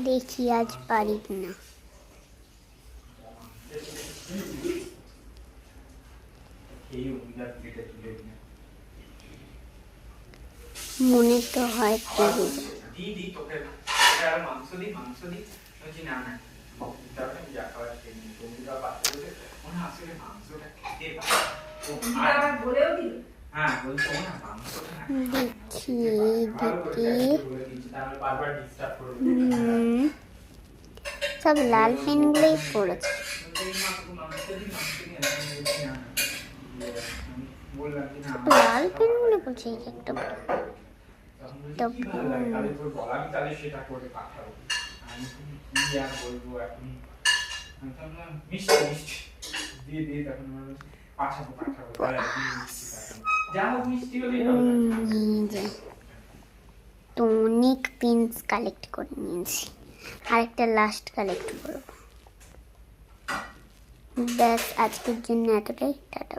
দেখি আজ পারি কিনা। মনে তো হয় পেরে দেখি সব লাল পেনগুলোই পড়েছে। লাল পেনগুলো বলছে একটা তো অনেক পেন্স কালেক্ট করে নিয়েছি, আরেকটা লাস্ট কালেক্ট করবো। ব্যাস আজকের জন্য এতটাই, টাটা।